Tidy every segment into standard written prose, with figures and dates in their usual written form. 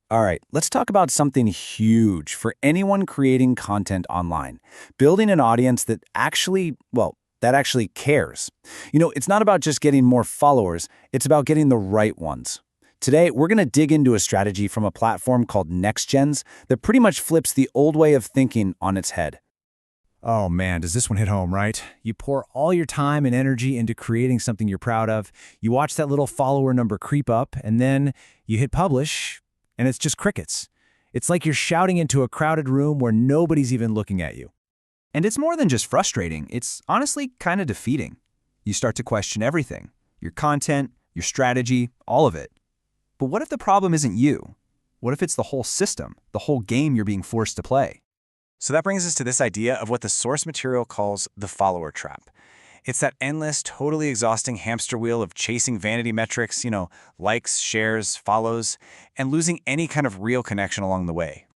All right, let's talk about something huge for anyone creating content online. Building an audience that actually cares. It's not about just getting more followers, it's about getting the right ones. Today, we're going to dig into a strategy from a platform called Nexgenz that pretty much flips the old way of thinking on its head. Oh man, does this one hit home, right? You pour all your time and energy into creating something you're proud of. You watch that little follower number creep up, and then you hit publish, and it's just crickets. It's like you're shouting into a crowded room where nobody's even looking at you. And it's more than just frustrating, it's honestly kind of defeating. You start to question everything, your content, your strategy, all of it. But what if the problem isn't you? What if it's the whole system, the whole game you're being forced to play? So that brings us to this idea of what the source material calls the follower trap. It's that endless, totally exhausting hamster wheel of chasing vanity metrics, likes, shares, follows, and losing any kind of real connection along the way.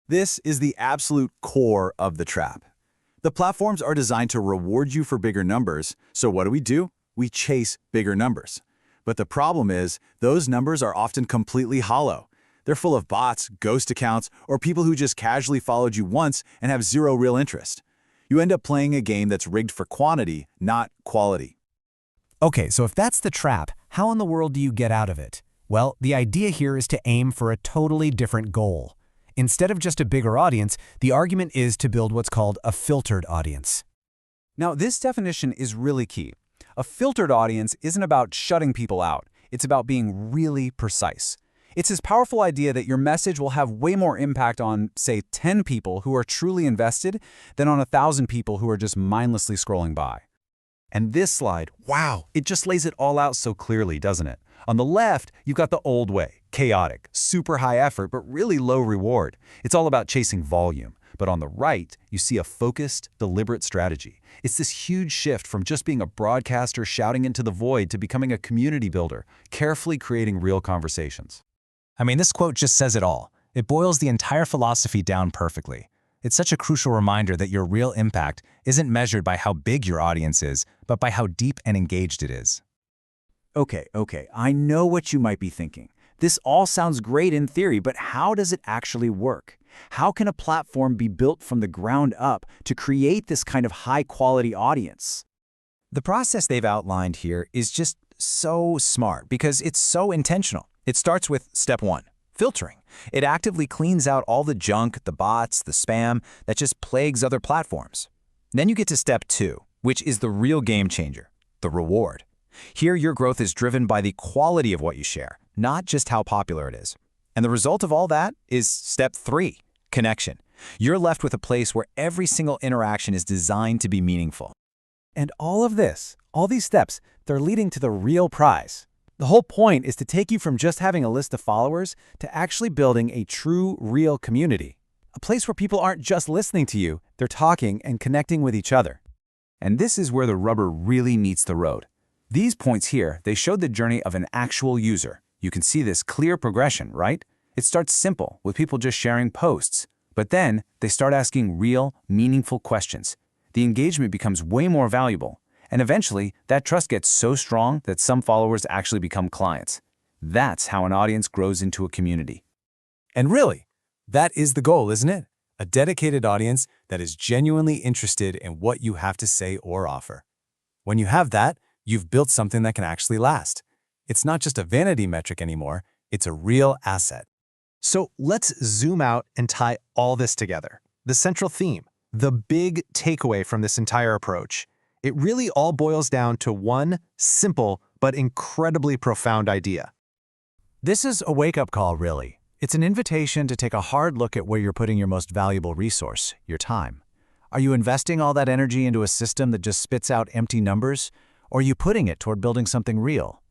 This is the absolute core of the trap. The platforms are designed to reward you for bigger numbers, so what do? We chase bigger numbers. But the problem is, those numbers are often completely hollow. They're full of bots, ghost accounts, or people who just casually followed you once and have zero real interest. You end up playing a game that's rigged for quantity, not quality. Okay, so if that's the trap, how in the world do you get out of it? Well, the idea here is to aim for a totally different goal. Instead of just a bigger audience, the argument is to build what's called a filtered audience. Now, this definition is really key. A filtered audience isn't about shutting people out. It's about being really precise. It's this powerful idea that your message will have way more impact on, say, 10 people who are truly invested than on 1,000 people who are just mindlessly scrolling by. And this slide, wow, it just lays it all out so clearly, doesn't it? On the left, you've got the old way, chaotic, super high effort, but really low reward. It's all about chasing volume. But on the right, you see a focused, deliberate strategy. It's this huge shift from just being a broadcaster shouting into the void to becoming a community builder, carefully creating real conversations. I mean, this quote just says it all. It boils the entire philosophy down perfectly. It's such a crucial reminder that your real impact isn't measured by how big your audience is, but by how deep and engaged it is. Okay, I know what you might be thinking. This all sounds great in theory, but how does it actually work? How can a platform be built from the ground up to create this kind of high-quality audience? The process they've outlined here is just so smart because it's so intentional. It starts with step 1, filtering. It actively cleans out all the junk, the bots, the spam that just plagues other platforms. Then you get to step 2, which is the real game changer, the reward. Here, your growth is driven by the quality of what you share, not just how popular it is. And the result of all that is step 3, connection. You're left with a place where every single interaction is designed to be meaningful. And all of this, all these steps, they're leading to the real prize. The whole point is to take you from just having a list of followers to actually building a true, real community. A place where people aren't just listening to you, they're talking and connecting with each other. And this is where the rubber really meets the road. These points here, they show the journey of an actual user. You can see this clear progression, right? It starts simple, with people just sharing posts. But then, they start asking real, meaningful questions. The engagement becomes way more valuable. And eventually, that trust gets so strong that some followers actually become clients. That's how an audience grows into a community. And really, that is the goal, isn't it? A dedicated audience that is genuinely interested in what you have to say or offer. When you have that, you've built something that can actually last. It's not just a vanity metric anymore, it's a real asset. So let's zoom out and tie all this together. The central theme, the big takeaway from this entire approach. It really all boils down to one simple but incredibly profound idea. This is a wake-up call, really. It's an invitation to take a hard look at where you're putting your most valuable resource, your time. Are you investing all that energy into a system that just spits out empty numbers, or are you putting it toward building something real?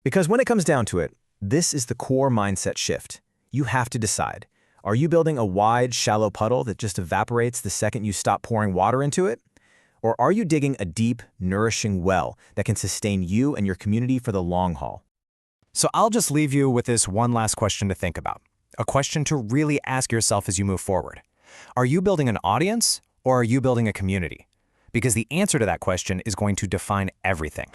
Because when it comes down to it, this is the core mindset shift. You have to decide. Are you building a wide, shallow puddle that just evaporates the second you stop pouring water into it? Or are you digging a deep, nourishing well that can sustain you and your community for the long haul? So I'll just leave you with this one last question to think about. A question to really ask yourself as you move forward. Are you building an audience or are you building a community? Because the answer to that question is going to define everything.